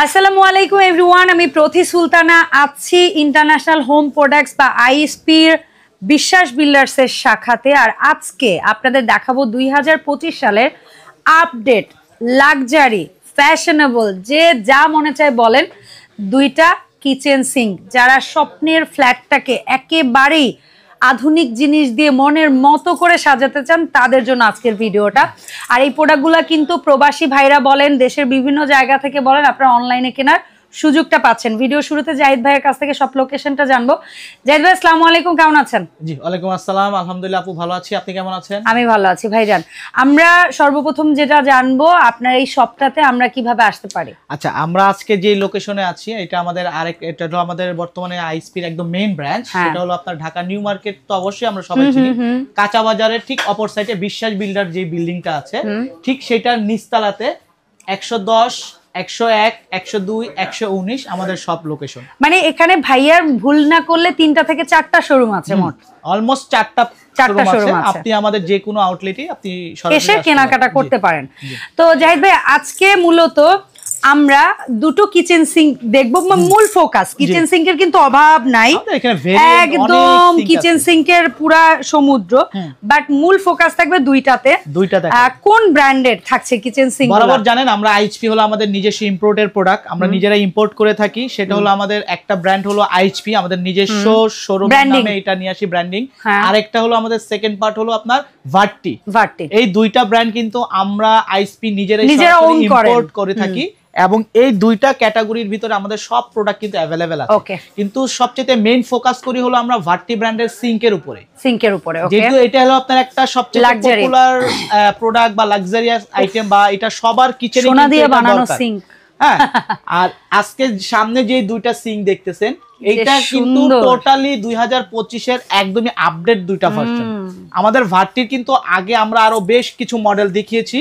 আসসালামু আলাইকুম এভরিওয়ান, আমি প্রতি সুলতানা আছি ইন্টারন্যাশনাল হোম প্রোডাক্টস বা আইএসপির বিশ্বাস বিল্ডার্সের শাখাতে। আর আজকে আপনাদের দেখাবো 2025 সালের আপডেট লাক্সারি ফ্যাশনেবল যে যা মনে চায় বলেন দুইটা কিচেন সিঙ্ক। যারা স্বপ্নের ফ্ল্যাটটাকে একেবারেই আধুনিক জিনিস দিয়ে মনের মতো করে সাজাতে চান তাদের জন্য আজকের ভিডিওটা। আর এই প্রোডাক্টগুলো কিন্তু প্রবাসী ভাইরা বলেন, দেশের বিভিন্ন জায়গা থেকে বলেন, আপনারা অনলাইনে কেনার সুযোগটা পাচ্ছেন। ভিডিও শুরুতে জাহিদ ভাইয়ের কাছ থেকে সব লোকেশনটা জানবো। জাহিদ ভাই আসসালামু আলাইকুম, কেমন আছেন? জি ওয়ালাইকুম আসসালাম, আলহামদুলিল্লাহ আপু ভালো আছি, আপনি কেমন আছেন? আমি ভালো আছি ভাইজান। আমরা সর্বপ্রথম যেটা জানবো আপনার এই শপটাতে আমরা কিভাবে আসতে পারি। আচ্ছা, আমরা আজকে যে লোকেশনে আছি এটা আমাদের এটা হলো আমাদের বর্তমানে আইএসপির একদম মেইন ব্রাঞ্চ। সেটা হলো আপনার ঢাকা নিউ মার্কেট, তো অবশ্যই আমরা সবাই চিনি। কাঁচা বাজারের ঠিক অপর সাইডে বিশ্বাস বিল্ডার যে বিল্ডিংটা আছে ঠিক সেটার নিচতলাতে 110 101 102 119 আমাদের সব লোকেশন। মানে এখানে ভাইয়ার ভুল না করলে 3টা থেকে 4টা শোরুম আছে, মোট অলমোস্ট 4টা শোরুম আছে। আপনি আমাদের যে কোনো আউটলেটে আপনি এসে কেনাকাটা করতে পারেন। তো জাহিদ ভাই আজকে মূলত আমরা দুটো কিচেন সিঙ্ক দেখবো। মূল ফোকাস কিচেন সিঙ্কের কিন্তু অভাব নাই, একদম কিচেন সিঙ্কের পুরা সমুদ্র, বাট মূল ফোকাস থাকবে দুইটাতে। কোন ব্র্যান্ডের থাকছে কিচেন সিঙ্ক? বরাবর জানেন আমরা আইএইচপি হলো আমাদের নিজস্ব ইম্পোর্টের প্রোডাক্ট, আমরা নিজেরাই ইম্পোর্ট করে থাকি। সেটা হলো আমাদের একটা ব্র্যান্ড হলো আইএইচপি, আমাদের নিজস্ব শোরুম নামে এটা নিয়ে আসি ব্র্যান্ডিং। আরেকটা হলো আমাদের সেকেন্ড পার্ট হলো আপনার ভার্টি। এই দুইটা ব্র্যান্ড কিন্তু আমরা আইএইচপি নিজেরাই ইম্পোর্ট করে থাকি এবং এই দুইটা ক্যাটাগরির ভিতরে আমাদের সব প্রোডাক্ট কিন্তু अवेलेबल আছে। কিন্তু সবচেয়ে মেইন ফোকাস করি হলো আমরা ভার্টি ব্র্যান্ডের সিঙ্কের উপরে। যেহেতু এটা হলো আপনার একটা সবচেয়ে পপুলার প্রোডাক্ট বা লাক্সারিয়াস আইটেম, বা এটা সবার কিচেনে সোনা দিয়ে বানানো সিঙ্ক। হ্যাঁ, আর আজকে সামনে যে দুইটা সিঙ্ক দেখতেছেন এটা কিন্তু টোটালি 2025 এর একদমই আপডেট দুইটা ভার্সন। আমাদের ভার্টির কিন্তু আগে আমরা আরো বেশ কিছু মডেল দেখিয়েছি,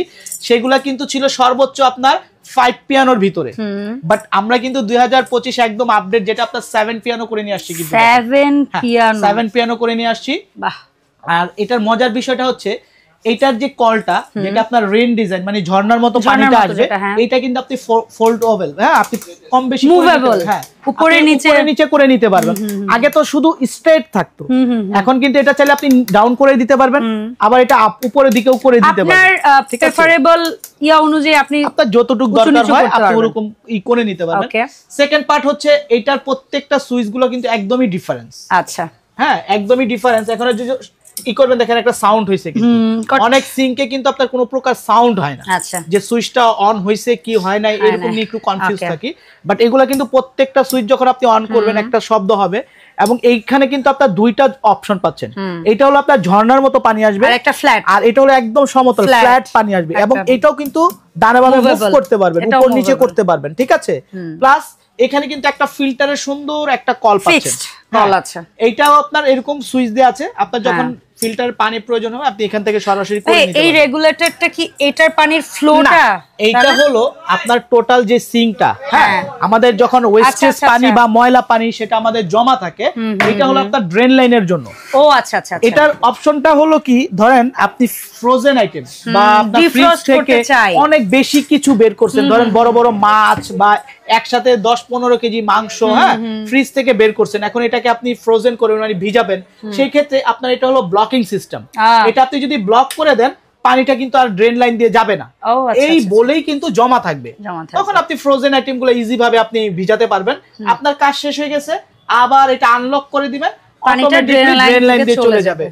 সেগুলা কিন্তু ছিল সর্বোচ্চ আপনার 5 পিয়ানোর ভিতরে, বাট আমরা কিন্তু 2025 একদম আপডেট যেটা আপনার 7 পিয়ানো করে নিয়ে আসছি। কিন্তু 7 পিয়ানো করে নিয়ে আসছি। আর এটার মজার বিষয়টা হচ্ছে এটার যে কলটা, যেটা আপনার রেইন ডিজাইন মানে ঝর্ণার মতো পানিটা আসবে, এটা কিন্তু আপনি ফোল্ডেবল, হ্যাঁ আপনি কম বেশি মুভেবল, হ্যাঁ উপরে নিচে করে নিতে পারবেন। আগে তো শুধু স্ট্রেট থাকতো, এখন কিন্তু এটা চাইলে আপনি ডাউন করে দিতে পারবেন, আবার এটা উপরের দিকেও করে দিতে পারবেন। আপনার প্রেফারেবল ইয়া অনুযায়ী আপনি আপনার যতটুকু দরকার হয় আপনি ওরকম করে নিতে পারবেন। সেকেন্ড পার্ট হচ্ছে এটার প্রত্যেকটা সুইচ গুলো কিন্তু একদমই ডিফারেন্স। আচ্ছা, হ্যাঁ একদমই ডিফারেন্স। এখন করবেন দেখেন একটা সাউন্ড হয়েছে, কিন্তু অনেক সিঙ্কে কিন্তু আপনার কোনো প্রকার সাউন্ড হয় না, যে সুইচটা অন হয়েছে কি হয় না এরকম নিয়ে একটু কনফিউজ থাকি। বাট এগুলা কিন্তু প্রত্যেকটা সুইচ যখন আপনি অন করবেন একটা শব্দ হবে, এবং এইখানে কিন্তু আপনার দুইটা অপশন পাচ্ছেন। এটা হলো আপনার ঝর্ণার মতো পানি আসবে, আর একটা ফ্ল্যাট, আর এটা হলো একদম সমতল ফ্ল্যাট পানি আসবে, এবং এটাও কিন্তু ডানে বামে মুভ করতে পারবেন, উপর নিচে করতে পারবেন, ঠিক আছে। প্লাস এখানে কিন্তু একটা ফিল্টারের সুন্দর একটা কল পাচ্ছেন। এইটাও আপনার এরকম সুইচ দেয়া আছে, আপনার যখন ফিল্টার পানি প্রয়োজন হবে আপনি এখান থেকে সরাসরি করে নিতে পারবেন। এই রেগুলেটরটা কি এটার পানির ফ্লোটা? এইটা হলো আপনার টোটাল যে সিঙ্কটা, হ্যাঁ আমাদের যখন ওয়েস্টেজ পানি বা ময়লা পানি সেটা আমাদের জমা থাকে, এটা হলো আপনার ড্রেন লাইনের জন্য। ও আচ্ছা আচ্ছা। এটার অপশনটা হলো কি, ধরেন আপনি ফ্রোজেন আইটেম বা আপনার ফ্রিজ থেকে অনেক বেশি কিছু বের করছেন, ধরেন বড় বড় মাছ বা একসাথে 10-15 কেজি মাংস, হ্যাঁ ফ্রিজ থেকে বের করছেন, এখন এটাকে আপনি ফ্রোজেন করে মানে ভিজাবেন, সেই ক্ষেত্রে আপনার এটা হলো ব্লকিং সিস্টেম। এটা আপনি যদি ব্লক করে দেন পানিটা কিন্তু আর ড্রেন লাইন দিয়ে যাবে না, এই বলেই কিন্তু জমা থাকবে। তখন আপনি ফ্রোজেন আইটেম গুলো ইজি ভাবে আপনি ভিজাতে পারবেন। আপনার কাজ শেষ হয়ে গেছে, আবার এটা আনলক করে দিবেন, পানিটা ড্রেন লাইন দিয়ে চলে যাবে।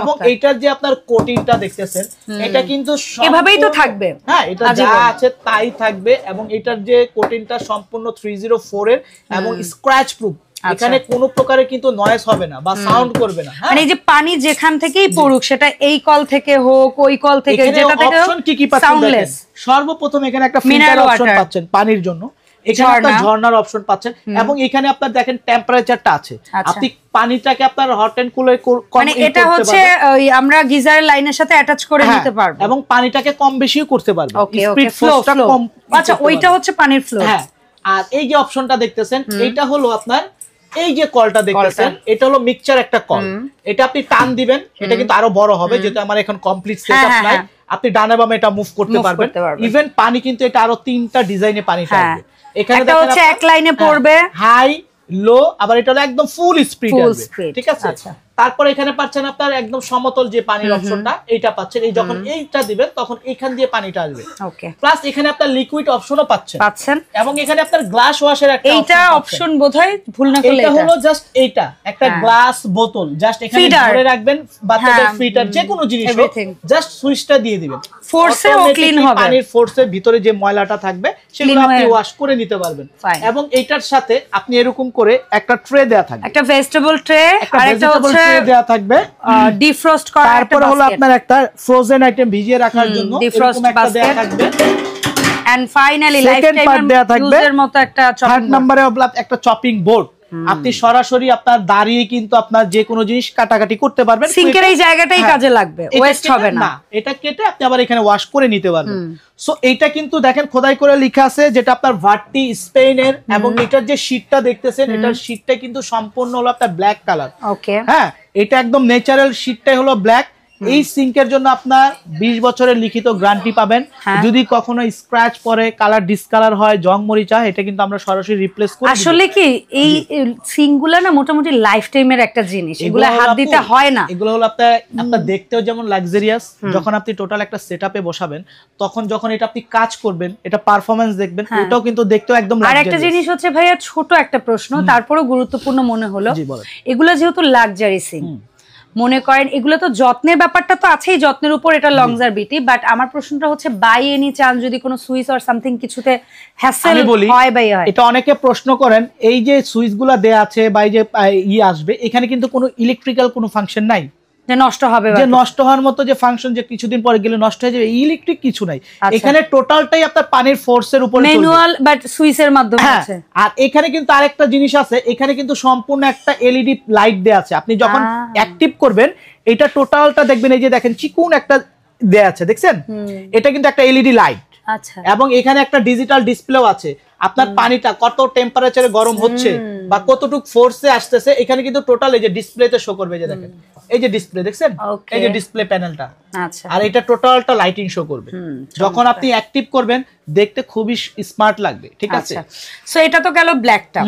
এবং এইটার যে আপনার কোটিংটা দেখতেছেন এটা কিন্তু এভাবেই তো থাকবে, হ্যাঁ এটা যা আছে তাই থাকবে, এবং এটার যে কোটিংটা সম্পূর্ণ 304 এর এবং স্ক্র্যাচ প্রুফ। এখানে কোনো প্রকারের কিন্তু নয়েজ হবে না বা সাউন্ড করবে না। মানে এই যে পানি যেখান থেকেই পড়ুক, সেটা এই কল থেকে হোক ওই কল থেকে, যেটা থেকে অপশন কি কি পাচ্ছেন দেখেন। সর্বপ্রথম এখানে একটা ফিল্টার অপশন পাচ্ছেন পানির জন্য, এখানে একটা ঝর্ণার অপশন পাচ্ছেন, এবং এখানে আপনার দেখেন টেম্পারেচারটা আছে, আপনি পানিটাকে আপনার হট এন্ড কুল মানে এটা হচ্ছে ওই আমরা গিজারের লাইনের সাথে অ্যাটাচ করে নিতে পারবো, এবং পানিটাকে কম বেশিও করতে পারবো। স্পিড ফ্লোটা কম। আচ্ছা, ওইটা হচ্ছে পানির ফ্লো। হ্যাঁ, আর এই যে অপশনটা দেখতেছেন এটা হলো আপনার এই যে কলটা দেখতেছেন এটা হলো মিক্সচার একটা কল, এটা আপনি টান দিবেন এটা কিন্তু আরো বড় হবে, যেটা আমার এখন কমপ্লিট সেটআপ নাই। আপনি ডানে বামে এটা মুভ করতে পারবেন। ইভেন পানি কিন্তু এটা আরো 3টা ডিজাইনে পানি থাকবে। এখানে এটা হচ্ছে এক লাইনে পড়বে, হাই লো, আবার এটা হলো একদম ফুল স্পিড আসবে, ঠিক আছে। তারপর এখানে পাচ্ছেন আপনার একদম সমতল যে পানির অপশনটা, এইটা পাচ্ছেন। এই যখন এইটা দিবেন তখন এইখান দিয়ে পানিটা আসবে। ওকে, প্লাস এখানে আপনার লিকুইড অপশনও পাচ্ছেন এবং এখানে আপনার গ্লাস ওয়াশের একটা এইটা অপশন বোধহয় ভুল না করলে এটা হলো জাস্ট এইটা একটা গ্লাস বোতল, জাস্ট এখানে ধরে রাখবেন বাচ্চাদের ফিল্টার যে কোনো জিনিস জাস্ট সুইচটা দিয়ে দিবেন, ফোর্সে ও ক্লিন হবে। পানির ফোর্সের ভিতরে যে ময়লাটা থাকবে সেগুলো আপনি ওয়াশ করে নিতে পারবেন। এবং এইটার সাথে আপনি এরকম করে একটা ট্রে দেয়া থাকবে, একটা ভেজিটেবল ট্রে, আর একটা হচ্ছে দেয়া থাকবে ডিফ্রস্ট করা, তারপর হলো আপনার একটা ফ্রোজেন আইটেম ভিজিয়ে রাখার জন্য এরকম একটা দেয়া থাকবে। এন্ড ফাইনালি লাইফটাইম ইউজের মতো একটা চপিং বোর্ড। নম্বরে একটা চপিং বোর্ড, আপনি সরাসরি আপনার দাঁড়িয়ে কিন্তু আপনার যে কোনো জিনিস কাটাকাটি করতে পারবেন। সিঙ্কের এই জায়গাটাই কাজে লাগবে, ওয়েস্ট হবে না। এটা কেটে আপনি আবার এখানে ওয়াশ করে নিতে পারবেন। সো এইটা কিন্তু দেখেন খোদাই করে লেখা আছে, যেটা আপনার ভার্টি স্পেনের, এবং এটার যে শীটটা দেখতেছেন এটার শীটটা কিন্তু সম্পূর্ণ হলো আপনার ব্ল্যাক কালার। ওকে, হ্যাঁ, এটা একদম ন্যাচারাল শীটটাই হলো ব্ল্যাক। এই সিঙ্কের জন্য আপনার 20 বছরের লিখিত গ্যারান্টি পাবেন। যদি কখনো স্ক্র্যাচ পরে, কালার ডিসকালার হয়, জং মরিচা, এটা কিন্তু আমরা সরাসরি রিপ্লেস করি। আসলে কি এই সিঙ্কগুলো না মোটামুটি লাইফ টাইমের একটা জিনিস, এগুলো হাত দিতে হয় না। এগুলো হলো আপনার দেখতেও যেমন লাক্সারিয়াস, যখন আপনি টোটাল একটা সেটআপে বসাবেন তখন যখন এটা আপনি কাজ করবেন, এটা পারফরম্যান্স দেখবেন, এটাও কিন্তু দেখতেও একদম লাক্সারিয়াস। আর একটা জিনিস হচ্ছে ভাইয়া, ছোট একটা প্রশ্ন, তারপরেও গুরুত্বপূর্ণ মনে হলো, এগুলো যেহেতু লাক্সারি সিঙ্ক, মনে করেন এগুলো তো যত্নের ব্যাপারটা তো আছেই, যত্নের উপর এটা লংজারভিটি, বাট আমার প্রশ্নটা হচ্ছে বাই এনি চান্স যদি কোনো সুইচ অর সামথিং কিছুতে হ্যাসেল হয় বা হয়, এটা অনেকে প্রশ্ন করেন, এই যে সুইচগুলো দেয়া আছে বা এই যে আসবে, এখানে কিন্তু কোনো ইলেকট্রিক্যাল কোনো ফাংশন নাই যে নষ্ট হবে, যে নষ্ট হওয়ার মতো যে ফাংশন যে কিছুদিন পরে গেলে নষ্ট হয়ে যাবে, ইলেকট্রিক কিছু নাই। এখানে টোটালটাই আপনার পানির ফোর্সের উপর ম্যানুয়াল বাট সুইচের মাধ্যমে আছে। আর এখানে কিন্তু আরেকটা জিনিস আছে, এখানে কিন্তু সম্পূর্ণ একটা এলইডি লাইট দেয়া আছে। আপনি যখন অ্যাক্টিভ করবেন এটা টোটালটা দেখবেন, এই যে দেখেন চিকুন একটা দেয়া আছে, দেখছেন? এটা কিন্তু একটা এলইডি লাইট। আচ্ছা, এবং এখানে একটা ডিজিটাল ডিসপ্লেও আছে, আপনার পানিটা কত টেম্পারেচারে গরম হচ্ছে বা কতটুকু ফোর্সে আসতেছে এখানে কিন্তু টোটাল এই যে ডিসপ্লেতে শো করবে। যে দেখেন এই যে ডিসপ্লে দেখছেন, এই যে ডিসপ্লে প্যানেলটা, আচ্ছা, আর এটা টোটালটা লাইটিং শো করবে। যখন আপনি অ্যাক্টিভ করবেন দেখতে খুবই স্মার্ট লাগবে, ঠিক আছে। সো এটা তো গেল ব্ল্যাকটা,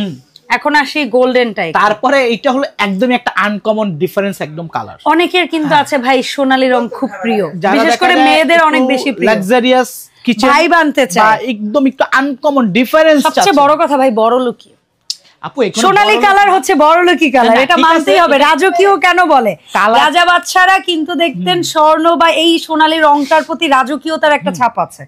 এখন আসি গোল্ডেনটাই। তারপরে এটা হলো একদমই একটা আনকমন ডিফারেন্স, একদম কালার। অনেকের কিন্তু আছে ভাই সোনালী রং খুব প্রিয়, বিশেষ করে মেয়েদের অনেক বেশি প্রিয়। লাক্সারিয়াস কিচেন ভাই বানতে চায়, একদম একটু আনকমন ডিফারেন্স। সবচেয়ে বড় কথা ভাই, বড় লোকই আপু, সোনালী কালার হচ্ছে বড়লোকি কালার, এটা মানতেই হবে। রাজকীয় কেন বলে, রাজা বাদশারা কিন্তু দেখতেন স্বর্ণ বা এই সোনালী রংটার প্রতি রাজকীয়তার একটা ছাপ আছে,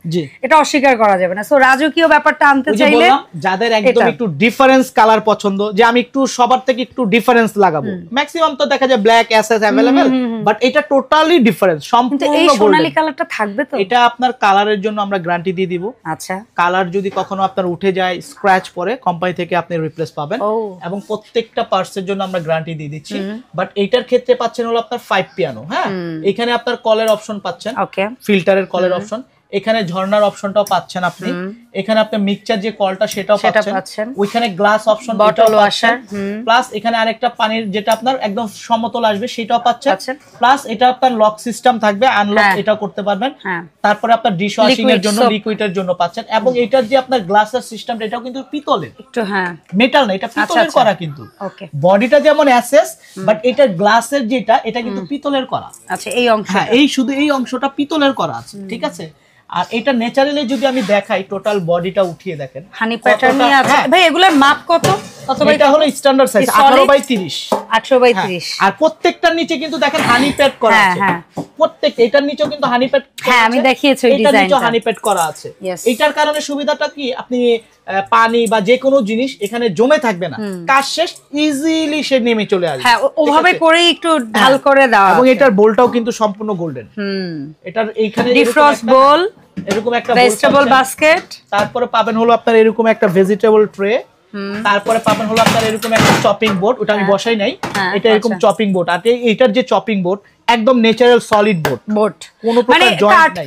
এটা অস্বীকার করা যাবে না। সো রাজকীয় ব্যাপারটা আনতে চাইলে যাদের একদম একটু ডিফারেন্স কালার পছন্দ, যে আমি একটু সবার থেকে একটু ডিফারেন্স লাগাবো, ম্যাক্সিমাম তো দেখা যায় ব্ল্যাক এসএস अवेलेबल, বাট এটা টোটালি ডিফারেন্স, সম্পূর্ণ এই সোনালী কালারটা থাকবে তো। এটা আপনার কালারের জন্য আমরা গ্যারান্টি দিয়ে দিব। আচ্ছা, কালার যদি কখনো আপনার উঠে যায়, স্ক্র্যাচ পড়ে, কোম্পানি থেকে আপনি রিপ্লেস পাবেন, এবং প্রত্যেকটা পার্টসের জন্য আমরা গ্যারান্টি দিয়ে দিচ্ছি। বাট এইটার ক্ষেত্রে পাচ্ছেন হলো আপনার 5 পিয়ানো। হ্যাঁ, এখানে আপনার কলের অপশন পাচ্ছেন, ফিল্টারের কলের অপশন, এখানে ঝর্ণার অপশনটাও পাচ্ছেন আপনি, এখানে আপনি মিক্সচার যে কলটা সেটাও পাচ্ছেন, ওইখানে glass option, bottle washer, plus এখানে আরেকটা পানির যেটা আপনার একদম সমতল আসবে সেটাও পাচ্ছেন, প্লাস এটা আপনার লক সিস্টেম থাকবে, আনলক এটাও করতে পারবেন। তারপরে আপনার ডিশ ওয়াশিং এর জন্য, লিকুইডের জন্য পাচ্ছেন, এবং এটার যে আপনার গ্লাসের সিস্টেমটা এটাও কিন্তু পিতলের, একটু হ্যাঁ মেটাল না, এটা পিতলের করা, কিন্তু বডিটা যেমন এসএস বাট এটা গ্লাসের যেটা এটা কিন্তু পিতলের করা। আচ্ছা, এই অংশ, হ্যাঁ, এই শুধু এই অংশটা পিতলের করা আছে, ঠিক আছে। আর এটা ন্যাচারালি যদি আমি দেখাই, টোটাল বডিটা উঠিয়ে দেখেন, হানি প্যাটার্ন নিয়ে আছে ভাই। এগুলোর মাপ কত? এটা হলো স্ট্যান্ডার্ড সাইজ 18/30। 18/30। আর প্রত্যেকটার নিচে কিন্তু দেখেন হানি প্যাড করা আছে। প্রত্যেক এটার নিচেও কিন্তু হানি প্যাড, হ্যাঁ আমি দেখিয়েছি ওই ডিজাইনটা, এটার নিচেও হানি প্যাড করা আছে। এটার কারণে সুবিধাটা কি, আপনি পানি বা যে কোনো জিনিস এখানে জমে থাকবে না, কাজ শেষ ইজিলি সে নেমে চলে আসবে। হ্যাঁ, ওভাবে করে একটু ঢাল করে দাও। এবং এটার বোলটাও কিন্তু সম্পূর্ণ গোল্ডেন। এটার এইখানে ডিফ্রস্ট বোল, এরকম একটা ভেজিটেবল বাস্কেট, তারপরে পাবেন হলো আপনার এরকম একটা ভেজিটেবল ট্রে, তারপরে পাবেন হলো আপনার এরকম একটা চপিং বোর্ড, ওটা আমি বসাই নাই, এটা এরকম চপিং বোর্ড। আর এইটার যে চপিং বোর্ড একদম ন্যাচারাল সলিড বোর্ড, কোনো প্রকার জয়েন্ট নাই,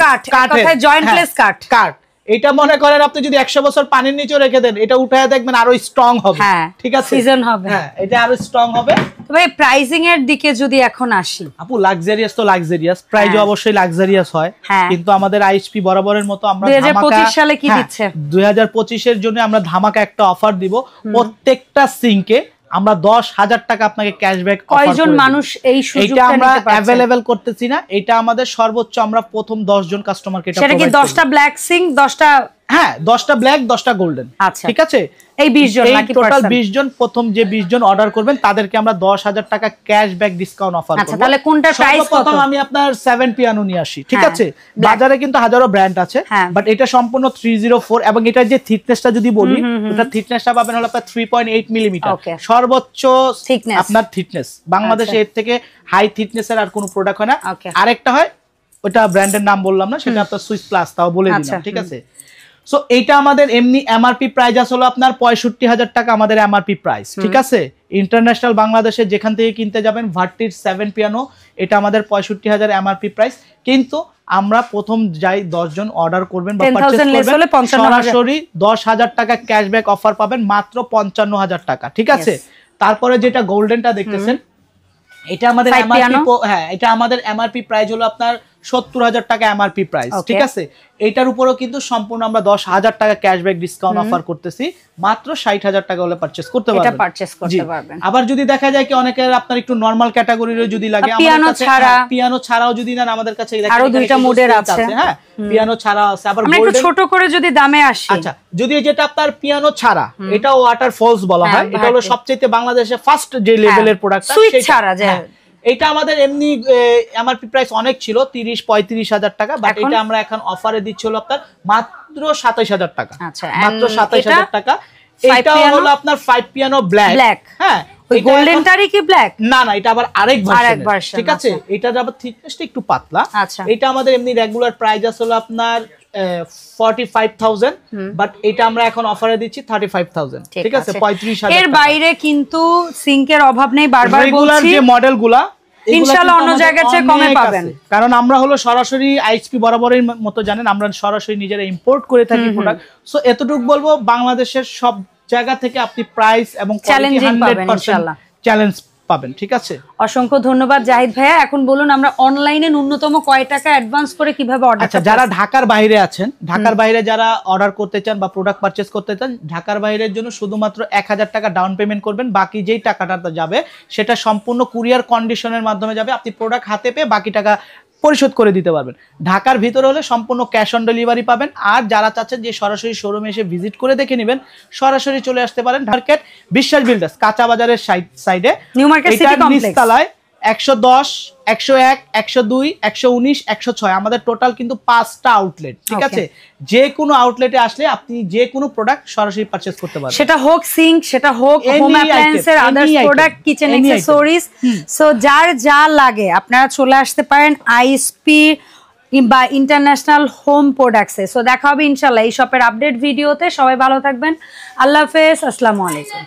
কথায় জয়েন্টলেস কাট। এটা মনে করেন আপনি যদি 100 বছর পানির নিচে রেখে দেন, এটা উঠায় দেখবেন আরো স্ট্রং হবে, ঠিক আছে, সিজন হবে, হ্যাঁ এটা আরো স্ট্রং হবে। ভাই প্রাইসিং এর দিকে যদি এখন আসি, আপু লাক্সারিয়াস তো লাক্সারিয়াস, প্রাইসও অবশ্যই লাক্সারিয়াস হয়, কিন্তু আমাদের আইএসপি বরাবরের মতো আমরা 2025 সালে কি দিচ্ছে, 2025 এর জন্য আমরা ধামাকা একটা অফার দিব। প্রত্যেকটা সিঙ্কে আমরা 10,000 টাকা আপনাকে ক্যাশব্যাক অফার করব। কয়জন মানুষ এই সুযোগটা নিতে আমরা পারছে? अवेलेबल করতেছি না, এটা আমাদের সর্বোচ্চ আমরা প্রথম 10 জন কাস্টমারকে এটা সেটা কি 10টা ব্ল্যাক সিঙ্ক, 10টা 10টা ব্ল্যাক 10টা গোল্ডেন, ঠিক আছে? এই 20 জন নাকি টোটাল 20 জন, প্রথম যে 20 জন অর্ডার করবেন তাদেরকে আমরা 10,000 টাকা ক্যাশব্যাক ডিসকাউন্ট অফার করব। আচ্ছা, তাহলে কোনটা প্রাইস কত? প্রথম আমি আপনার 7 পিয়ানো নিয়ে আসি, ঠিক আছে? বাজারে কিন্তু হাজারো ব্র্যান্ড আছে, বাট এটা সম্পূর্ণ 304 এবং এটা যে থিকনেসটা যদি বলি, এটা থিকনেসটা পাবেন হলো আপনার 3.8 মিলিমিটার সর্বোচ্চ আপনার থিকনেস। বাংলাদেশে এর থেকে হাই থিকনেসের আর কোনো প্রোডাক্ট হয় না। আরেকটা হয়, ওটা ব্র্যান্ডের নাম বললাম না, সেটা আপনার সুইস প্লাস, তাও বলে দিলাম, ঠিক আছে? সো এইটা আমাদের এমনি এমআরপি প্রাইস আসলে আপনার 65,000 টাকা আমাদের এমআরপি প্রাইস, ঠিক আছে? ইন্টারন্যাশনাল বাংলাদেশে যেখান থেকে কিনতে যাবেন ভার্টির 7 পিয়ানো, এটা আমাদের 65,000 এমআরপি প্রাইস। কিন্তু আমরা প্রথম যাই 10 জন অর্ডার করবেন বা পারচেজ করবেন, সরাসরি 10,000 টাকা ক্যাশব্যাক অফার পাবেন মাত্র 55,000 টাকা, ঠিক আছে? তারপরে যেটা গোল্ডেনটা দেখতেছেন, এটা আমাদের এমআরপি, এটা আমাদের এমআরপি প্রাইস হলো আপনার 70,000 টাকা এমআরপি প্রাইস, ঠিক আছে? এটার উপরও কিন্তু সম্পূর্ণ আমরা 10,000 টাকা ক্যাশব্যাক ডিসকাউন্ট অফার করতেছি, মাত্র 60,000 টাকা হলে পারচেজ করতে পারবেন। আবার যদি দেখা যায় কি অনেকের আপনার একটু নরমাল ক্যাটাগরিরও যদি লাগে, পিয়ানো ছাড়াও যদি নেন আমাদের কাছে আরো দুইটা মডেল আছে, হ্যাঁ পিয়ানো ছাড়া আছে। আবার আমরা একটু ছোট করে যদি দামে আসি, আচ্ছা যদি যেটা আপনার পিয়ানো ছাড়া, এটা ওয়াটার ফলস বলা হয়, এটা হলো সবচেয়ে বাংলাদেশে ফার্স্ট যে লেভেলের প্রোডাক্ট, সুইচ ছাড়া যে এটা আমাদের এমনি এমআরপি প্রাইস অনেক ছিল 30-35,000 টাকা, বাট এটা আমরা এখন অফারে দিচ্ছি হলো আপনার মাত্র 27,000 টাকা, মাত্র 27,000 টাকা। এটা হলো আপনার 5 পিয়ানো ব্ল্যাক, হ্যাঁ ওই গোল্ডেনটারই কি ব্ল্যাক? না না, এটা আবার আরেক ভার্সন, ঠিক আছে? এটার আবার থিকনেসটা একটু পাতলা। এটা আমাদের এমনি রেগুলার প্রাইস আসলে আপনার 45,000, বাট এটা আমরা এখন অফারে দিচ্ছি 35,000, ঠিক আছে? 35,000। এর বাইরে কিন্তু সিঙ্কের অভাব নেই, বারবার বলছি, রেগুলার যে মডেলগুলা ইনশাআল্লাহ অন্য জায়গার চেয়ে কমে পাবেন, কারণ আমরা হলো সরাসরি আইএসপি বরাবরের মতো জানেন আমরা সরাসরি নিজেরা ইম্পোর্ট করে থাকি প্রোডাক্ট। সো এতটুকু বলবো, বাংলাদেশের সব জায়গা থেকে আপনি প্রাইস এবং কোয়ালিটি 100% চ্যালেঞ্জ পাবেন, ঠিক আছে? অসংখ্য ধন্যবাদ জাহিদ ভাইয়া। এখন বলুন আমরা অনলাইনে ন্যূনতম কয় টাকা অ্যাডভান্স করে কিভাবে অর্ডার? আচ্ছা, যারা ঢাকার বাইরে আছেন, ঢাকার বাইরে যারা অর্ডার করতে চান বা প্রোডাক্ট পারচেজ করতে চান, ঢাকার বাইরের জন্য শুধুমাত্র 1,000 টাকা ডাউন পেমেন্ট করবেন, বাকি যেই টাকাটা যাবে সেটা সম্পূর্ণ কুরিয়ার কন্ডিশনের মাধ্যমে যাবে, আপনি প্রোডাক্ট হাতে পেয়ে বাকি টাকা পরিশোধ করে দিতে পারবেন। ঢাকার ভিতরে হলে সম্পূর্ণ ক্যাশ অন ডেলিভারি পাবেন। আর যারা চাচ্ছেন যে সরাসরি শোরুমে এসে ভিজিট করে দেখে নেবেন, সরাসরি চলে আসতে পারেন মার্কেট বিশ্বাস বিল্ডার্স, কাঁচা বাজারের সাইডে, নিউ মার্কেট সিটি কমপ্লেক্স, নিচতলায় 110, 101, 102, 119, 106 আমাদের টোটাল কিন্তু 5টা আউটলেট, ঠিক আছে? যে কোনো আউটলেটে আসলে আপনি যে কোনো প্রোডাক্ট সরাসরি পারচেজ করতে পারবেন, সেটা হোক সিঙ্ক, সেটা হোক হোম অ্যাপ্লায়েন্সের others product, kitchen accessories, so যার যা লাগে আপনারা চলে আসতে পারেন আইএসপি বা ইন্টারন্যাশনাল হোম প্রোডাক্টসে। সো দেখা হবে ইনশাআল্লাহ এই শপের আপডেট ভিডিওতে। সবাই ভালো থাকবেন, আল্লাহ হাফেজ, আসসালামু আলাইকুম।